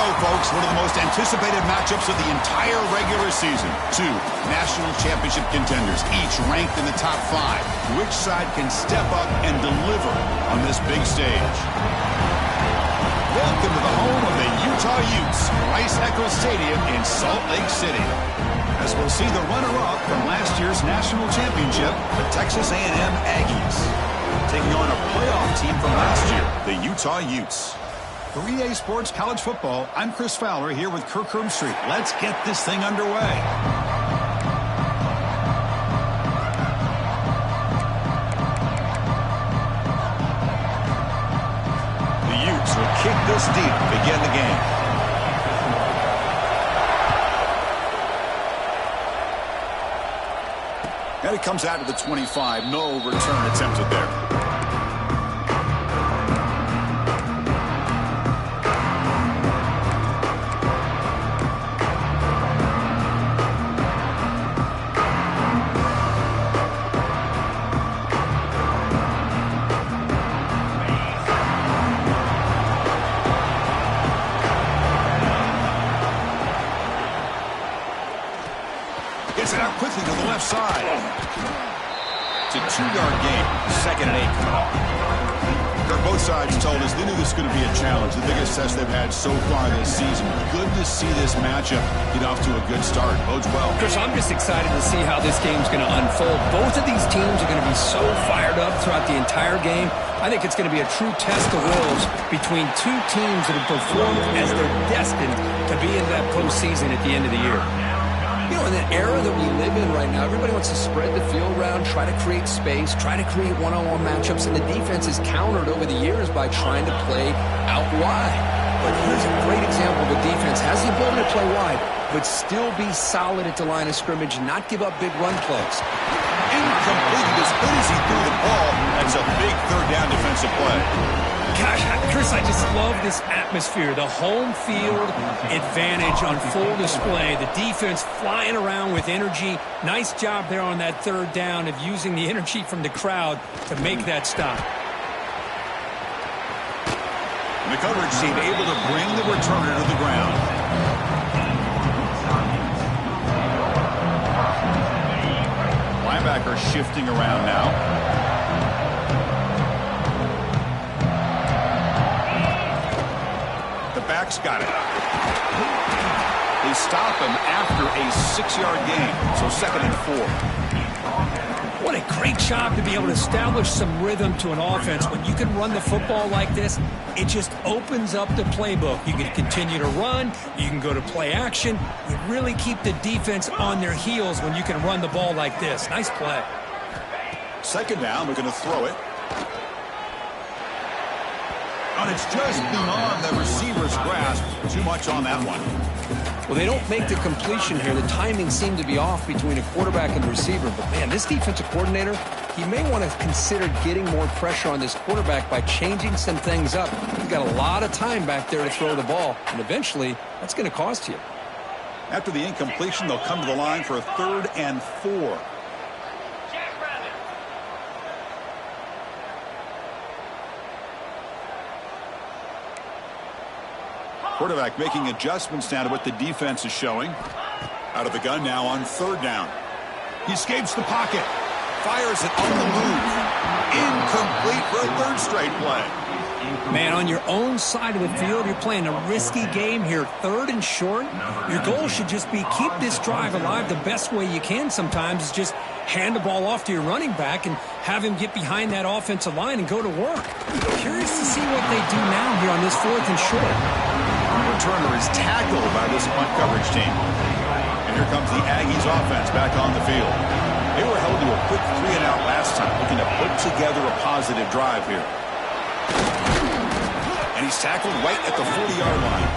go, folks. One of the most anticipated matchups of the entire regular season. Two national championship contenders, each ranked in the top 5. Which side can step up and deliver on this big stage? Welcome to the home of the Utah Utes, Rice-Eccles Stadium in Salt Lake City. As we'll see the runner-up from last year's national championship, the Texas A&M Aggies, taking on a playoff team from last year, the Utah Utes. For EA Sports College Football, I'm Chris Fowler here with Kirk Herbstreit. Let's get this thing underway. The Utes will kick this deep to begin the game. And it comes out to the 25. No return attempted there. Gets it out quickly to the left side. It's a 2-yard gain. 2nd and 8 coming off. Both sides told us they knew this was going to be a challenge. The biggest test they've had so far this season. Good to see this matchup get off to a good start. Bodes well. Chris, I'm just excited to see how this game's going to unfold. Both of these teams are going to be so fired up throughout the entire game. I think it's going to be a true test of wills between two teams that have performed as they're destined to be in that postseason at the end of the year. You know, in the era that we live in right now, everybody wants to spread the field around, try to create space, try to create one-on-one matchups, and the defense is countered over the years by trying to play out wide. But here's a great example of a defense has the ability to play wide, but still be solid at the line of scrimmage, not give up big run plays. Incomplete as good as he threw the ball. That's a big third-down defensive play. Gosh, Chris, I just love this atmosphere. The home field advantage on full display. The defense flying around with energy. Nice job there on that third down of using the energy from the crowd to make that stop. And the coverage team able to bring the returner to the ground. Linebacker shifting around now. Back's got it. They stop him after a 6-yard gain, so 2nd and 4. What a great job to be able to establish some rhythm to an offense. When you can run the football like this, it just opens up the playbook. You can continue to run. You can go to play action. You really keep the defense on their heels when you can run the ball like this. Nice play. 2nd down, we're going to throw it. And it's just beyond the receiver's grasp. Too much on that one. Well, they don't make the completion here. The timing seemed to be off between a quarterback and the receiver. But, man, this defensive coordinator, he may want to consider getting more pressure on this quarterback by changing some things up. He's got a lot of time back there to throw the ball. And eventually, that's going to cost you. After the incompletion, they'll come to the line for a 3rd and 4. Quarterback making adjustments now to what the defense is showing. Out of the gun now on 3rd down. He escapes the pocket. Fires it on the move. Incomplete for a 3rd straight play. Man, on your own side of the field, you're playing a risky game here. 3rd and short. Your goal should just be keep this drive alive the best way you can sometimes is just hand the ball off to your running back and have him get behind that offensive line and go to work. Curious to see what they do now here on this 4th and short. Returner is tackled by this punt coverage team. And here comes the Aggies offense back on the field. They were held to a quick 3-and-out last time, looking to put together a positive drive here. And he's tackled right at the 40-yard line.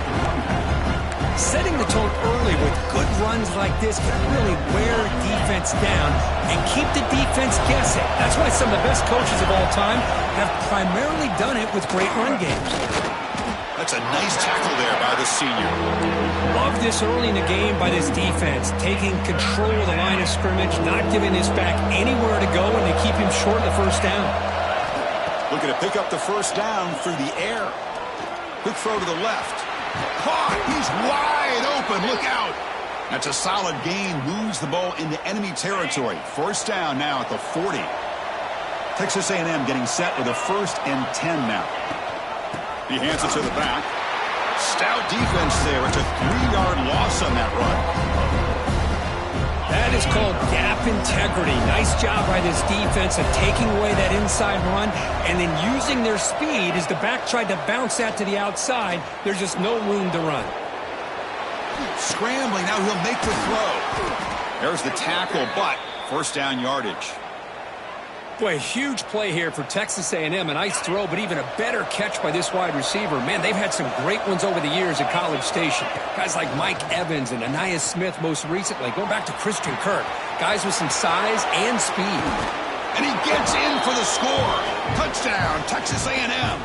Setting the tone early with good runs like this can really wear defense down and keep the defense guessing. That's why some of the best coaches of all time have primarily done it with great run games. That's a nice tackle there by the senior. Love this early in the game by this defense, taking control of the line of scrimmage, not giving this back anywhere to go, and they keep him short of the 1st down. Looking to pick up the 1st down through the air. Quick throw to the left. Caught. He's wide open. Look out. That's a solid gain. Moves the ball into enemy territory. First down now at the 40. Texas A&M getting set with a 1st and 10 now. He hands it to the back. Stout defense there. It's a 3-yard loss on that run. That is called gap integrity. Nice job by this defense of taking away that inside run and then using their speed as the back tried to bounce that to the outside. There's just no room to run. Scrambling. Now he'll make the throw. There's the tackle, but first down yardage. Boy, a huge play here for Texas A&M. A nice throw, but even a better catch by this wide receiver. Man, they've had some great ones over the years at College Station. Guys like Mike Evans and Anais Smith most recently. Going back to Christian Kirk. Guys with some size and speed. And he gets in for the score. Touchdown, Texas A&M.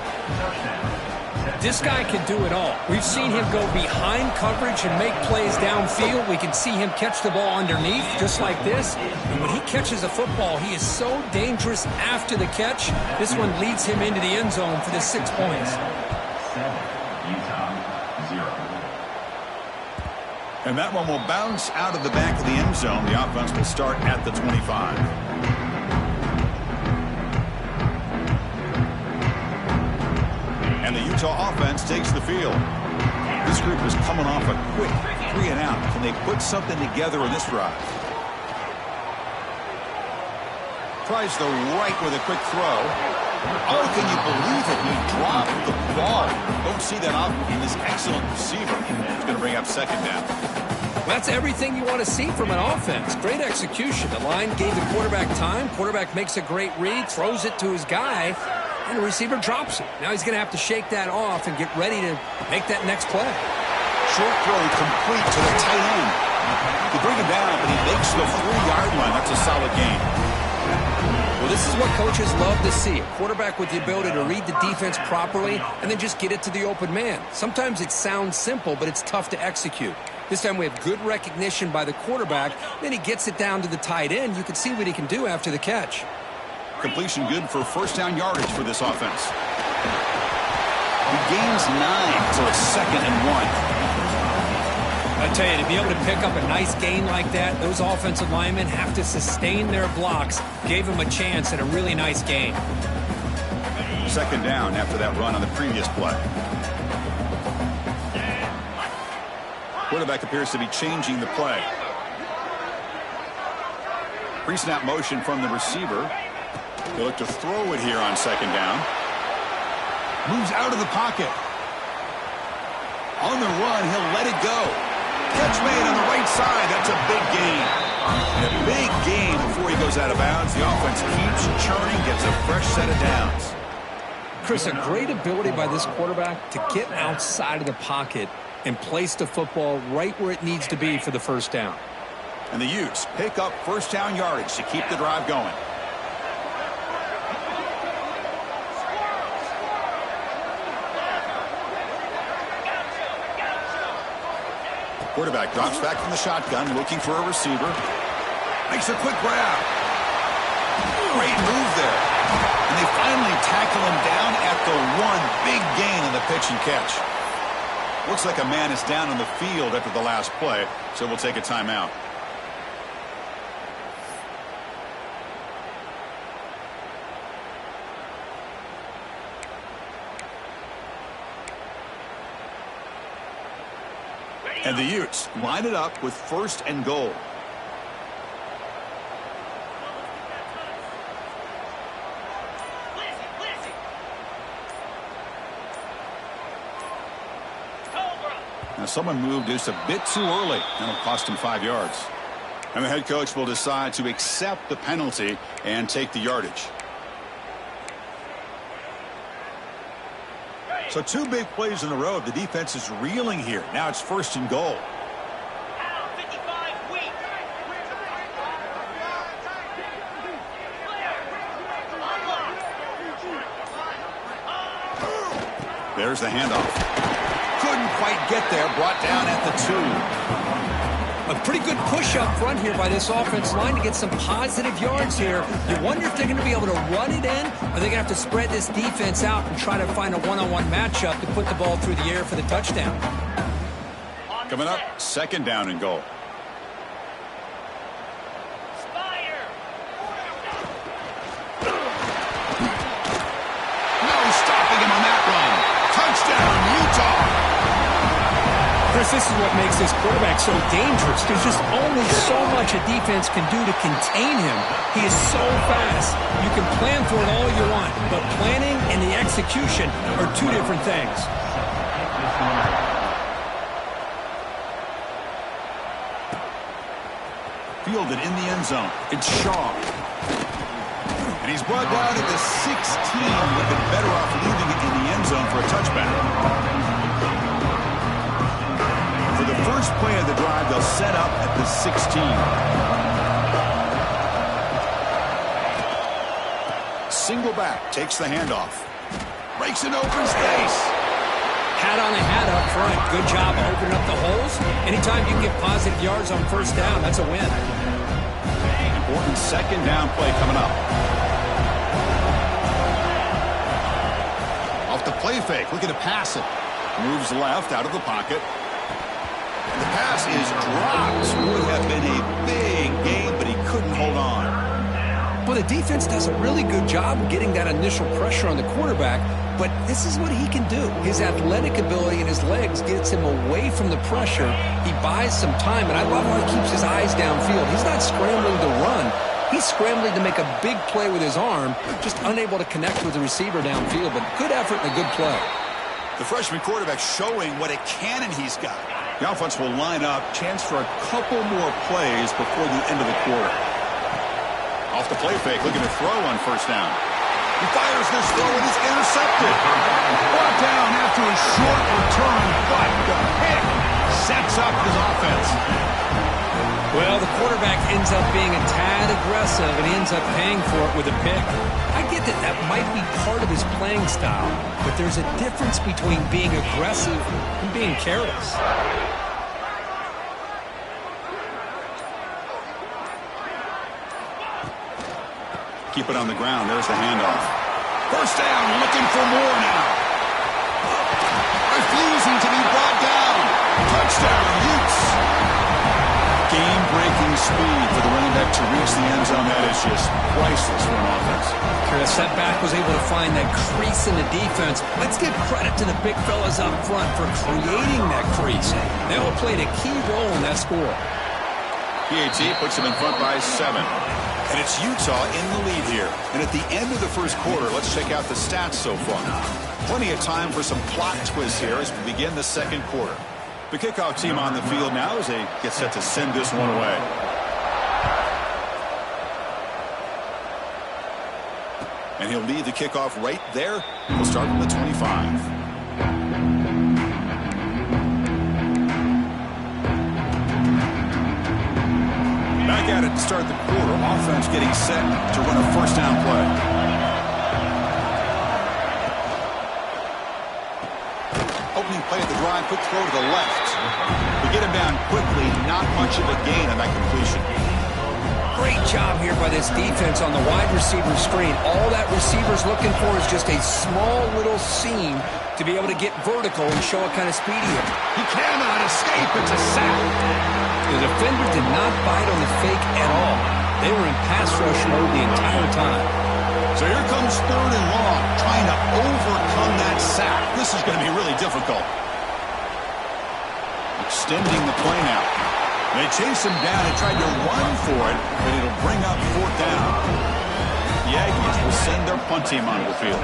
This guy can do it all. We've seen him go behind coverage and make plays downfield. We can see him catch the ball underneath, just like this. And when he catches a football, he is so dangerous after the catch. This one leads him into the end zone for the 6 points. 7, Utah, 0. And that one will bounce out of the back of the end zone. The offense will start at the 25. And the Utah offense takes the field. This group is coming off a quick 3-and-out. Can they put something together in this drive? Tries the right with a quick throw. Oh, can you believe it? He dropped the ball. Don't see that often from this excellent receiver. It's going to bring up second down. That's everything you want to see from an offense. Great execution. The line gave the quarterback time. Quarterback makes a great read, throws it to his guy, and the receiver drops it. Now he's going to have to shake that off and get ready to make that next play. Short throw complete to the tight end. They bring him down, but he makes the 3-yard line. That's a solid gain. Well, this is what coaches love to see. A quarterback with the ability to read the defense properly and then just get it to the open man. Sometimes it sounds simple, but it's tough to execute. This time we have good recognition by the quarterback. Then he gets it down to the tight end. You can see what he can do after the catch. Completion good for first down yardage for this offense. He gains 9, so it's 2nd and 1. I tell you, to be able to pick up a nice gain like that, those offensive linemen have to sustain their blocks. Gave him a chance at a really nice gain. 2nd down after that run on the previous play. Quarterback appears to be changing the play. Pre-snap motion from the receiver. They look to throw it here on 2nd down. Moves out of the pocket. On the run, he'll let it go. Catch made on the right side. That's a big gain. And a big gain before he goes out of bounds. The offense keeps churning, gets a fresh set of downs. Chris, a great ability by this quarterback to get outside of the pocket and place the football right where it needs to be for the first down. And the Utes pick up first down yardage to keep the drive going. Quarterback drops back from the shotgun, looking for a receiver. Makes a quick grab. Great move there. And they finally tackle him down at the 1. Big gain on the pitch and catch. Looks like a man is down on the field after the last play, so we'll take a timeout. And the Utes line it up with 1st and goal. Now someone moved just a bit too early, and it'll cost him 5 yards. And the head coach will decide to accept the penalty and take the yardage. So 2 big plays in a row. The defense is reeling here. Now it's 1st and goal. There's the handoff. Couldn't quite get there. Brought down at the 2. A pretty good push up front here by this offense line to get some positive yards here. You wonder if they're going to be able to run it in, or they're going to have to spread this defense out and try to find a one-on-one matchup to put the ball through the air for the touchdown. Coming up, 2nd down and goal. No stopping him on that run. Touchdown, Utah. Chris, this is what makes this quarterback so dangerous. There's just only so much a defense can do to contain him. He is so fast. You can plan for it all you want, but planning and the execution are two different things. Fielded in the end zone. It's Shaw. And he's brought down at the 16. Looking better off leaving it in the end zone for a touchback. For the first play of the drive, they'll set up at the 16. Single back, takes the handoff. Breaks an open space. Hat on a hat up front. Good job opening up the holes. Anytime you can get positive yards on 1st down, that's a win. Important 2nd down play coming up. Off the play fake, looking to pass it. Moves left out of the pocket. And the pass is dropped. Would have been a big game, but he couldn't hold on. Well, the defense does a really good job of getting that initial pressure on the quarterback, but this is what he can do. His athletic ability and his legs gets him away from the pressure. He buys some time, and I love how he keeps his eyes downfield. He's not scrambling to run. He's scrambling to make a big play with his arm, just unable to connect with the receiver downfield, but good effort and a good play. The freshman quarterback showing what a cannon he's got. The offense will line up, chance for a couple more plays before the end of the quarter. Off the play fake, looking to throw on 1st down. He fires this throw and is intercepted. Brought down after a short return, but the pick sets up his offense. Well, the quarterback ends up being a tad aggressive, and he ends up paying for it with a pick. I get that that might be part of his playing style, but there's a difference between being aggressive and being careless. Keep it on the ground. There's the handoff. 1st down, looking for more now. Refusing to be brought down. Touchdown, Utes. Game-breaking speed for the running back to reach the end zone. That is just priceless for an offense. Chris, that back was able to find that crease in the defense. Let's give credit to the big fellas up front for creating that crease. They all played a key role in that score. PAT puts them in front by 7. And it's Utah in the lead here. And at the end of the 1st quarter, let's check out the stats so far. Plenty of time for some plot twists here as we begin the 2nd quarter. The kickoff team on the field now as they get set to send this one away. And he'll lead the kickoff right there. We'll start from the 25. Back at it to start the quarter. Offense getting set to run a 1st down play. Opening play at the drive, quick throw to the left. We get him down quickly, not much of a gain on that completion. Great job here by this defense on the wide receiver screen. All that receiver's looking for is just a small little seam to be able to get vertical and show what kind of speed he has. He cannot escape. It's a sack. The defender did not bite on the fake at all. They were in pass rush mode the entire time. So here comes 3rd and long, trying to overcome that sack. This is going to be really difficult. Extending the play now. They chase him down and tried to run for it, but it'll bring up 4th down. The Aggies will send their punt team onto the field.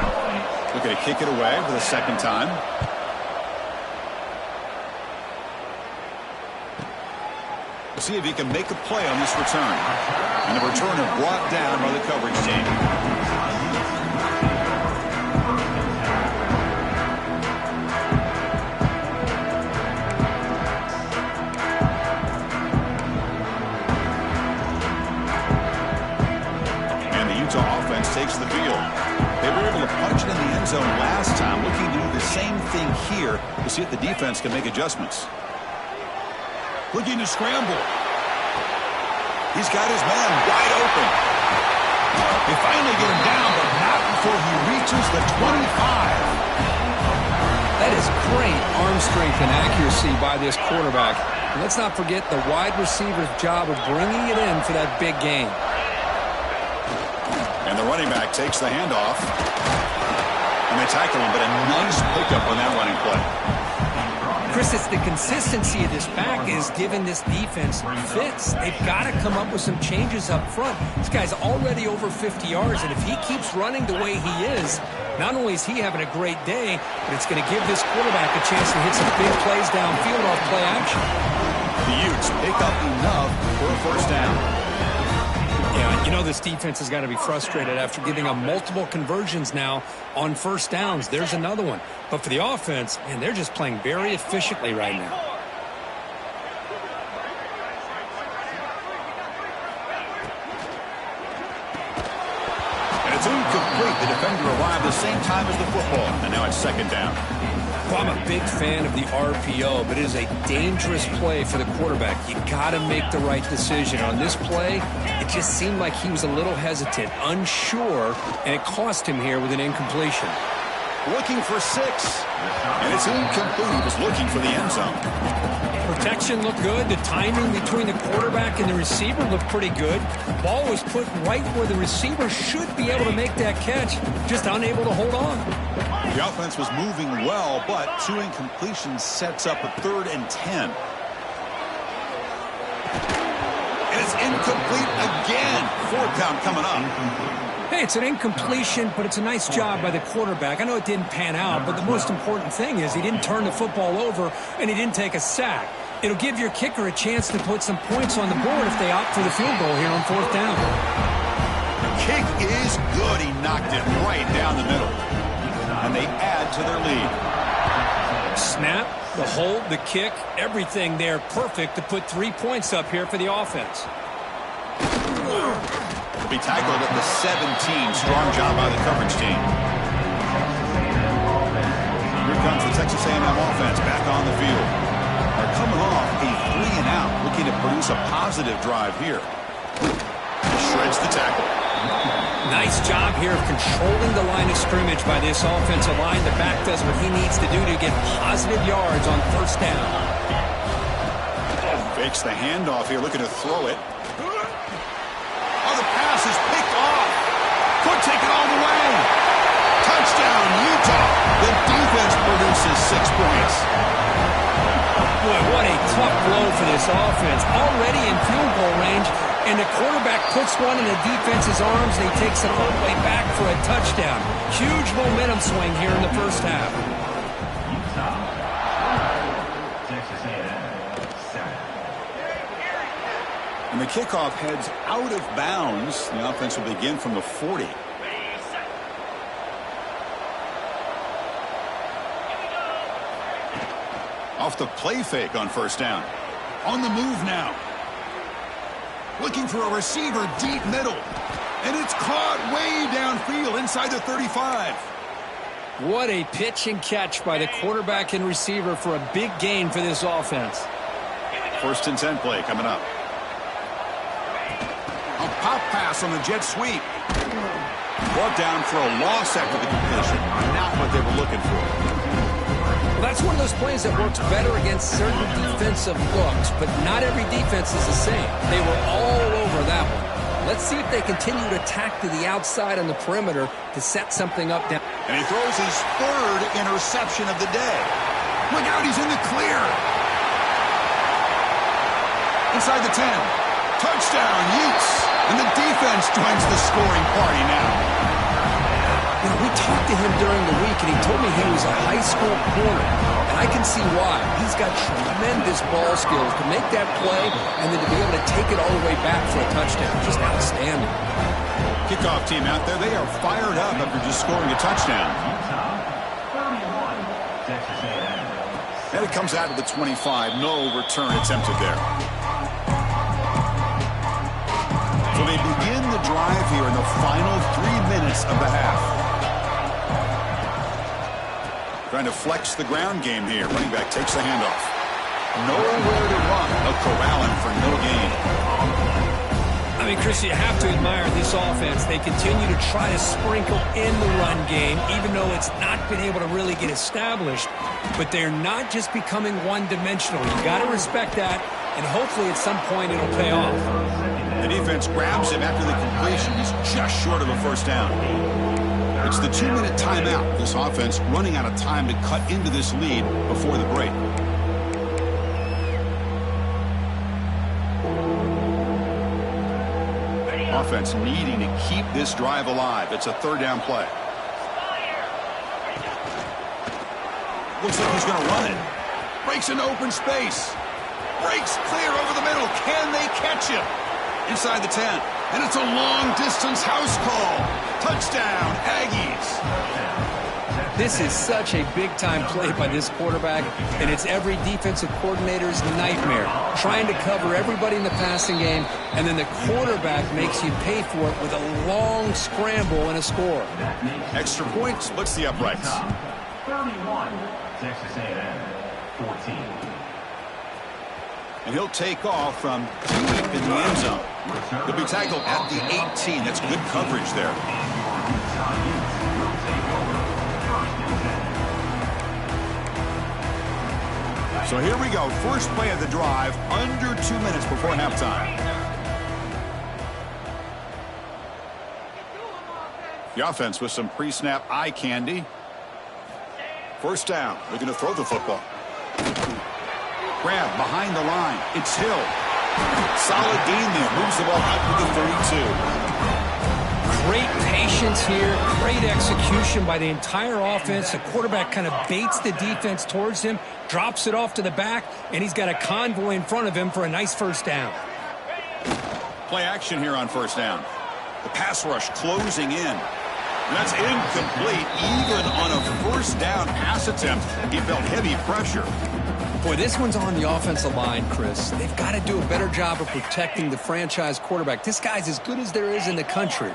Looking to kick it away for the 2nd time. We'll see if he can make a play on this return. And the returner brought down by the coverage team. And the Utah offense takes the field. They were able to punch it in the end zone last time, looking to do the same thing here to see if the defense can make adjustments. Looking to scramble. He's got his man wide open. They finally get him down, but not before he reaches the 25. That is great arm strength and accuracy by this quarterback. And let's not forget the wide receiver's job of bringing it in for that big gain. And the running back takes the handoff. And they tackle him, but a nice pickup on that running play. Chris, it's the consistency of this back is giving this defense fits. They've got to come up with some changes up front. This guy's already over 50 yards, and if he keeps running the way he is, not only is he having a great day, but it's going to give this quarterback a chance to hit some big plays downfield off play action. The Utes pick up enough for a first down. Yeah, you know this defense has got to be frustrated after giving up multiple conversions now on first downs. There's another one. But for the offense, man, they're just playing very efficiently right now. And it's incomplete. The defender arrived the same time as the football. And now it's second down. Well, I'm a big fan of the RPO, but it is a dangerous play for the quarterback. You got to make the right decision. On this play, it just seemed like he was a little hesitant, unsure, and it cost him here with an incompletion. Looking for 6. And it's incomplete. He was looking for the end zone. Protection looked good. The timing between the quarterback and the receiver looked pretty good. Ball was put right where the receiver should be able to make that catch, just unable to hold on. The offense was moving well, but 2 incompletions sets up a 3rd and 10. And it's incomplete again. 4th down coming up. Hey, it's an incompletion, but it's a nice job by the quarterback. I know it didn't pan out, but the most important thing is he didn't turn the football over and he didn't take a sack. It'll give your kicker a chance to put some points on the board if they opt for the field goal here on 4th down. The kick is good. He knocked it right down the middle. And they add to their lead. Snap, the hold, the kick, everything there perfect to put 3 points up here for the offense. Will be tackled at the 17. Strong job by the coverage team. Here comes the Texas A&M offense back on the field. They're coming off a 3-and-out, looking to produce a positive drive here. Shreds the tackle. Nice job here of controlling the line of scrimmage by this offensive line. The back does what he needs to do to get positive yards on 1st down. Fakes the handoff here, looking to throw it. Oh, the pass is picked off. Could take it all the way. Touchdown, Utah. The defense produces 6 points. Boy, what a tough blow for this offense. Already in field goal range, and the quarterback puts one in the defense's arms, and he takes it all the way back for a touchdown. Huge momentum swing here in the first half. Texas A&M 7. And the kickoff heads out of bounds. The offense will begin from the 40. Off the play fake on 1st down. On the move now. Looking for a receiver deep middle. And it's caught way downfield inside the 35. What a pitch and catch by the quarterback and receiver for a big gain for this offense. 1st and 10 play coming up. A pop pass on the jet sweep. Brought down for a loss after the completion. Not what they were looking for. Well, that's one of those plays that works better against certain defensive looks, but not every defense is the same. They were all over that one. Let's see if they continue to tack to the outside on the perimeter to set something up down. And he throws his 3rd interception of the day. Look out, he's in the clear. Inside the 10. Touchdown, Utes. And the defense joins the scoring party now. You know, we talked to him during the week, and he told me he was a high school corner. And I can see why. He's got tremendous ball skills to make that play and then to be able to take it all the way back for a touchdown. Just outstanding. Kickoff team out there, they are fired up after just scoring a touchdown. Texas A&M. And it comes out of the 25. No return attempted there. So they begin the drive here in the final 3 minutes of the half. Trying to flex the ground game here. Running back takes the handoff. Nowhere to run. A corralling for no gain. mean, Chris, you have to admire this offense. They continue to try to sprinkle in the run game, even though it's not been able to really get established. But they're not just becoming one-dimensional. You got to respect that, and hopefully at some point it'll pay off. The defense grabs him after the completion. He's just short of a first down. It's the 2-minute timeout. This offense running out of time to cut into this lead before the break. Offense needing to keep this drive alive. It's a third down play. Looks like he's going to run it. Breaks into open space. Breaks clear over the middle. Can they catch him? Inside the 10. And it's a long-distance house call. Touchdown, Aggies. This is such a big-time play by this quarterback, and it's every defensive coordinator's nightmare. Trying to cover everybody in the passing game, and then the quarterback makes you pay for it with a long scramble and a score. Extra point splits the uprights. 31, Texas A&M, 14. And he'll take off from deep in the end zone. He'll be tackled at the 18. That's good coverage there. So here we go. First play of the drive, under 2 minutes before halftime. The offense with some pre-snap eye candy. First down. They're going to throw the football. Grab behind the line. It's Hill. Solid gain there. Moves the ball out to the 32. Great patience here. Great execution by the entire offense. The quarterback kind of baits the defense towards him, drops it off to the back, and he's got a convoy in front of him for a nice first down. Play action here on first down. The pass rush closing in. And that's incomplete. Even on a first down pass attempt, he felt heavy pressure. Boy, this one's on the offensive line, Chris. They've got to do a better job of protecting the franchise quarterback. This guy's as good as there is in the country,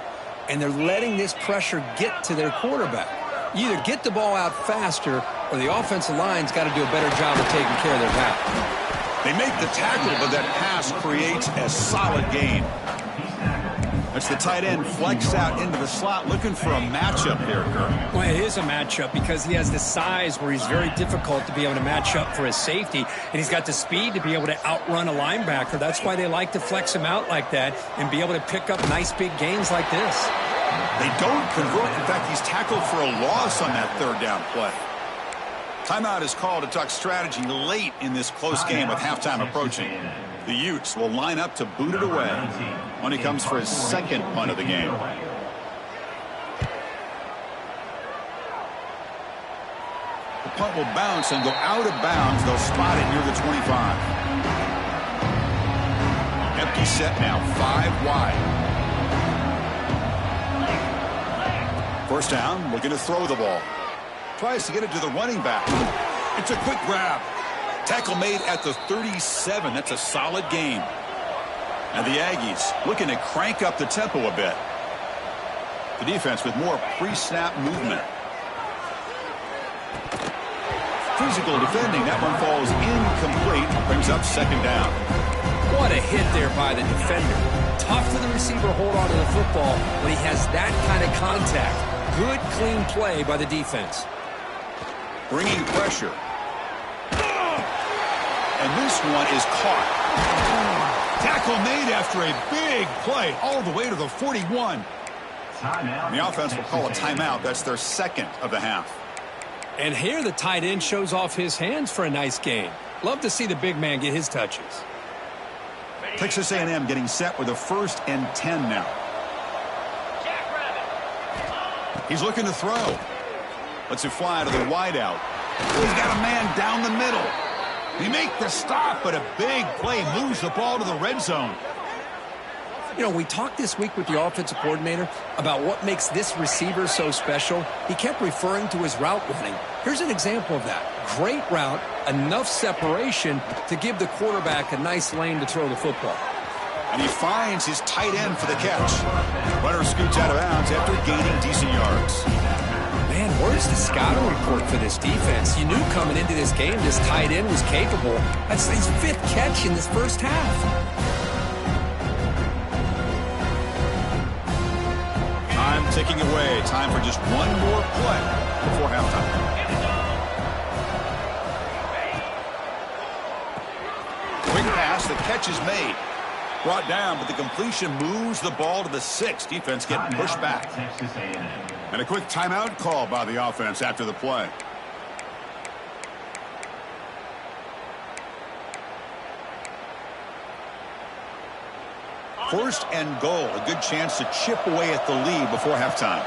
and they're letting this pressure get to their quarterback. You either get the ball out faster, or the offensive line's got to do a better job of taking care of their pass. They make the tackle, but that pass creates a solid gain. That's the tight end flex out into the slot, looking for a matchup there, Kirk. Well, it is a matchup because he has the size where he's very difficult to be able to match up for his safety, and he's got the speed to be able to outrun a linebacker. That's why they like to flex him out like that and be able to pick up nice big gains like this. They don't convert. In fact, he's tackled for a loss on that third down play. Timeout is called to talk strategy late in this close game with halftime approaching. The Utes will line up to boot it away when he comes for his second punt of the game. The punt will bounce and go out of bounds. They'll spot it near the 25. Empty set now, 5 wide. First down, looking to throw the ball. Tries to get it to the running back. It's a quick grab. Tackle made at the 37. That's a solid gain. And the Aggies looking to crank up the tempo a bit. The defense with more pre-snap movement. Physical defending. That one falls incomplete. Brings up second down. What a hit there by the defender. Tough for the receiver to hold on to the football when he has that kind of contact. Good, clean play by the defense. Bringing pressure. And this one is caught. Tackle made after a big play all the way to the 41. And the offense will call a timeout. That's their second of the half. And here the tight end shows off his hands for a nice gain. Love to see the big man get his touches. Texas A&M getting set with a 1st and 10 now. He's looking to throw. Lets it fly to the wideout. He's got a man down the middle. They make the stop, but a big play moves the ball to the red zone. You know, we talked this week with the offensive coordinator about what makes this receiver so special. He kept referring to his route running. Here's an example of that. Great route, enough separation to give the quarterback a nice lane to throw the football. And he finds his tight end for the catch. Runner scoots out of bounds after gaining decent yards. Man, where's the scouting report for this defense? You knew coming into this game this tight end was capable. That's his 5th catch in this first half. Clock ticking away. Time for just one more play before halftime. Quick pass. The catch is made. Brought down, but the completion moves the ball to the 6. Defense getting pushed back. And a quick timeout call by the offense after the play. First and goal. A good chance to chip away at the lead before halftime.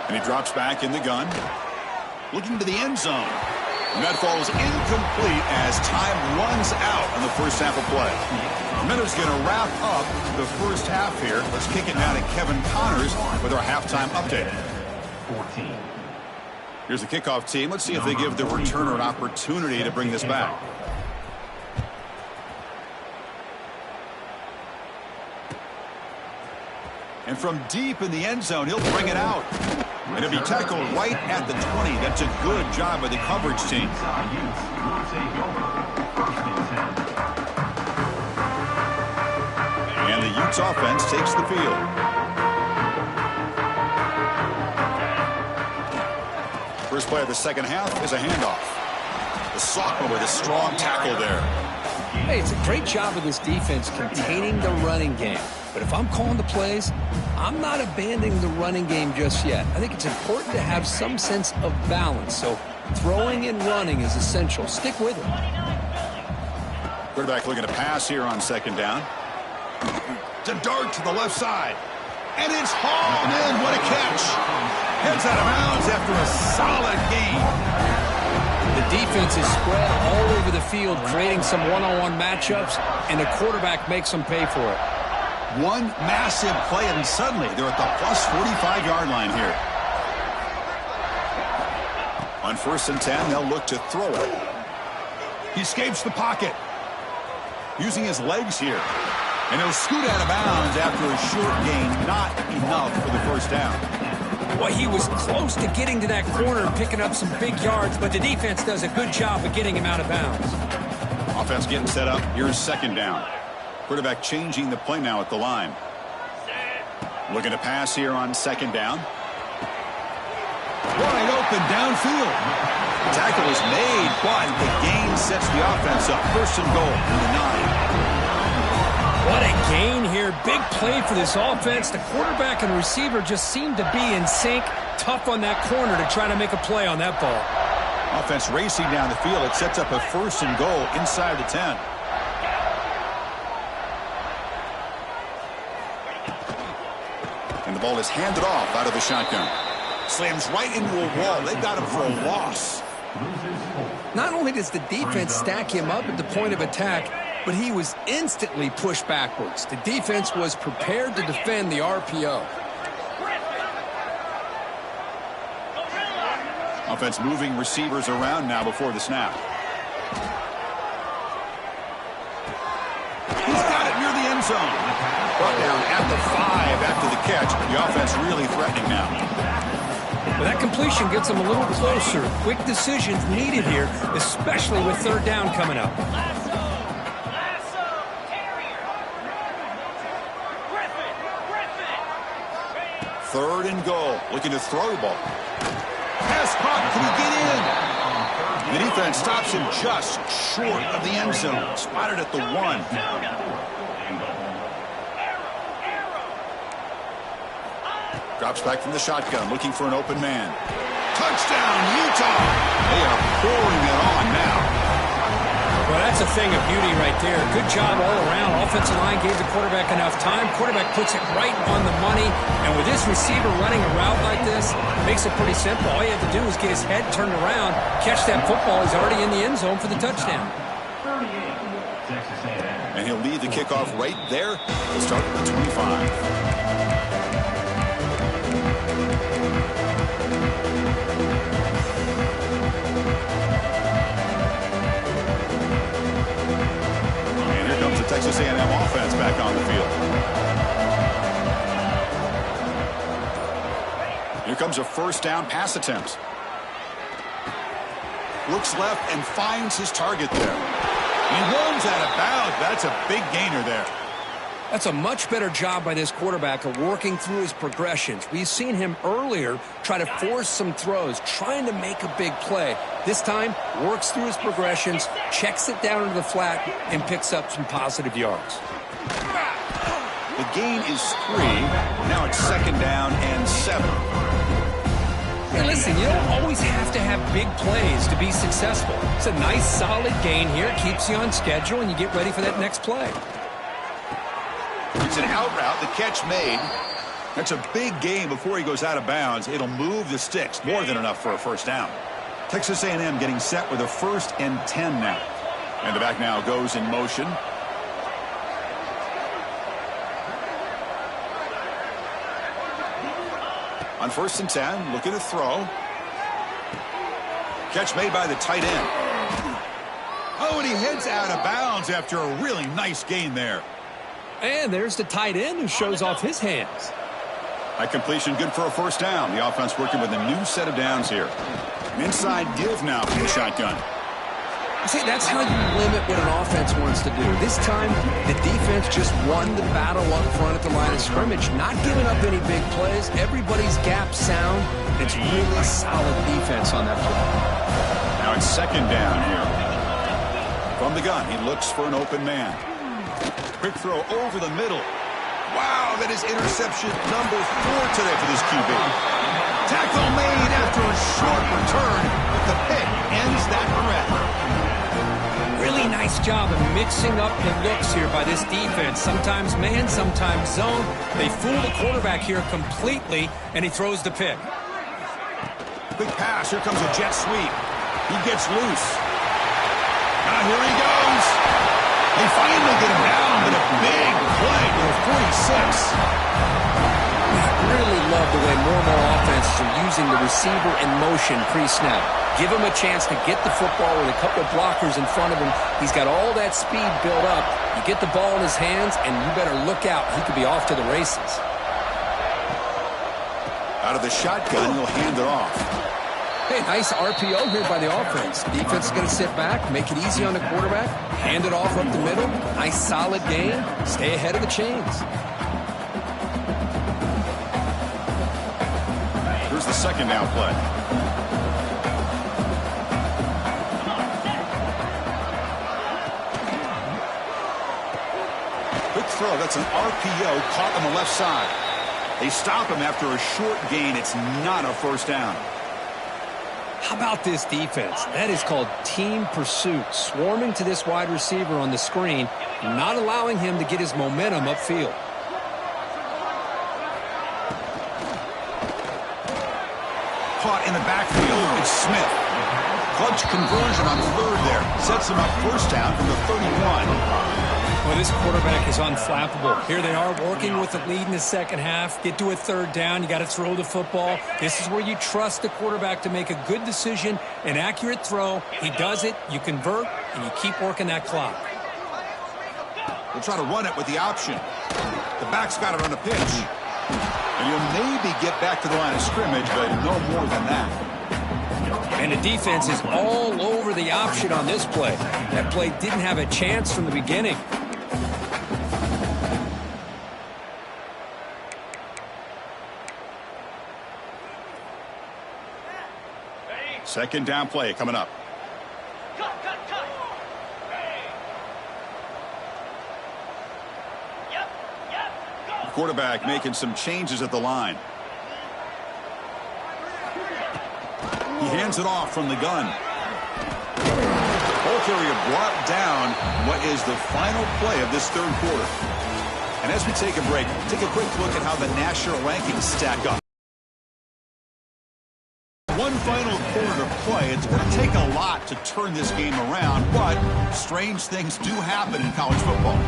And he drops back in the gun. Looking to the end zone. And that falls incomplete as time runs out on the first half of play. Minute's going to wrap up the first half here. Let's kick it now to Kevin Connors with our halftime update. 14. Here's the kickoff team. Let's see if they give the returner an opportunity to bring this back. And from deep in the end zone, he'll bring it out. And it'll be tackled right at the 20. That's a good job by the coverage team. And the Utes offense takes the field. First play of the second half is a handoff. The sophomore with a strong tackle there. Hey, it's a great job of this defense containing the running game. But if I'm calling the plays, I'm not abandoning the running game just yet. I think it's important to have some sense of balance. So throwing and running is essential. Stick with it. Quarterback looking to pass here on second down. To dart to the left side. And it's hauled in. What a catch. Heads out of bounds after a solid gain. The defense is spread all over the field, creating some one-on-one matchups, and the quarterback makes them pay for it. One massive play, and suddenly they're at the plus 45-yard line here. On 1st and 10, they'll look to throw it. He escapes the pocket. Using his legs here. And he'll scoot out of bounds after a short gain. Not enough for the first down. Well, he was close to getting to that corner and picking up some big yards, but the defense does a good job of getting him out of bounds. Offense getting set up. Here's second down. Quarterback changing the play now at the line. Looking to pass here on second down. Wide open downfield. The tackle is made, but the gain sets the offense up. First and goal from the 9. What a gain here. Big play for this offense. The quarterback and receiver just seem to be in sync. Tough on that corner to try to make a play on that ball. Offense racing down the field. It sets up a first and goal inside the 10. And the ball is handed off out of the shotgun. Slams right into a wall. They've got him for a loss. Not only does the defense stack him up at the point of attack, but he was instantly pushed backwards. The defense was prepared to defend the RPO. Offense moving receivers around now before the snap. He's got it near the end zone. Brought down at the 5 after the catch. The offense really threatening now. Well, that completion gets them a little closer. Quick decisions needed here, especially with third down coming up. Third and goal. Looking to throw the ball. Pass caught. Can he get in? The defense stops him just short of the end zone. Spotted at the 1. Drops back from the shotgun, looking for an open man. Touchdown, Utah! They are pouring it on now. Well, that's a thing of beauty right there. Good job all around. Offensive line gave the quarterback enough time. Quarterback puts it right on the money. And with this receiver running a route like this, it makes it pretty simple. All you have to do is get his head turned around, catch that football. He's already in the end zone for the touchdown. And he'll lead the kickoff right there. He'll start at the 25. Texas A&M offense back on the field. Here comes a first down pass attempt. Looks left and finds his target there. He runs goes out of bounds. That's a big gainer there. That's a much better job by this quarterback of working through his progressions. We've seen him earlier try to force some throws, trying to make a big play. This time, works through his progressions, checks it down into the flat, and picks up some positive yards. The gain is 3. Now it's 2nd down and 7. Hey, listen, you don't always have to have big plays to be successful. It's a nice, solid gain here. Keeps you on schedule, and you get ready for that next play. It's an out route. The catch made. That's a big gain before he goes out of bounds. It'll move the sticks. More than enough for a first down. Texas A&M getting set with a 1st and 10 now. And the back now goes in motion. On 1st and 10, looking to throw. Catch made by the tight end. Oh, and he heads out of bounds after a really nice gain there. And there's the tight end who shows off his hands. That completion good for a first down. The offense working with a new set of downs here. An inside give now from the shotgun. See, that's how you limit what an offense wants to do. This time, the defense just won the battle up front at the line of scrimmage, not giving up any big plays. Everybody's gap sound. It's really solid defense on that play. Now it's 2nd down here. From the gun, he looks for an open man. Quick throw over the middle. Wow, that is interception number 4 today for this QB. Tackle made after a short return, but the pick ends that threat. Really nice job of mixing up the looks here by this defense. Sometimes man, sometimes zone. They fool the quarterback here completely, and he throws the pick. Quick pass. Here comes a jet sweep. He gets loose. Now here he goes. They finally get him down, but a big play to the 46. I really love the way more and more offenses are using the receiver in motion pre-snap. Give him a chance to get the football with a couple of blockers in front of him. He's got all that speed built up. You get the ball in his hands, and you better look out. He could be off to the races. Out of the shotgun, he'll hand it off. Hey, nice RPO here by the offense. Defense is going to sit back, make it easy on the quarterback, hand it off up the middle. Nice solid game. Stay ahead of the chains. Here's the 2nd down play. Quick throw. That's an RPO caught on the left side. They stop him after a short gain. It's not a first down. How about this defense? That is called team pursuit. Swarming to this wide receiver on the screen, not allowing him to get his momentum upfield. Caught in the backfield. It's Smith. Clutch conversion on 3rd there. Sets him up first down from the 31. Well, this quarterback is unflappable. Here they are working with the lead in the second half. Get to a 3rd down. You got to throw the football. This is where you trust the quarterback to make a good decision, an accurate throw. He does it. You convert, and you keep working that clock. They'll try to run it with the option. The back's got it on the pitch. And you'll maybe get back to the line of scrimmage, but no more than that. And the defense is all over the option on this play. That play didn't have a chance from the beginning. 2nd down play coming up. The quarterback making some changes at the line. He hands it off from the gun. Ball carrier brought down what is the final play of this 3rd quarter. And as we take a break, take a quick look at how the national rankings stack up. One final quarter to play. It's going to take a lot to turn this game around, but strange things do happen in college football.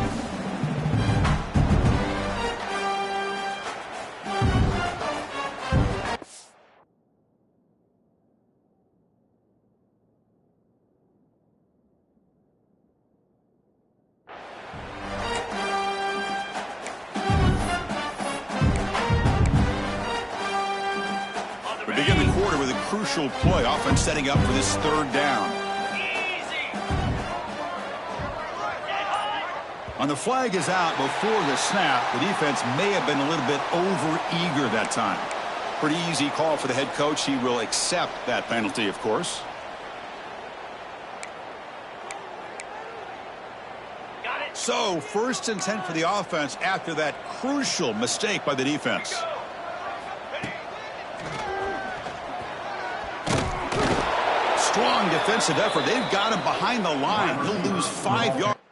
Crucial play, offense setting up for this 3rd down. On the flag is out before the snap. The defense may have been a little bit over-eager that time. Pretty easy call for the head coach. He will accept that penalty, of course. So, 1st and 10 for the offense after that crucial mistake by the defense. Strong defensive effort. They've got him behind the line. He'll lose 5 yards.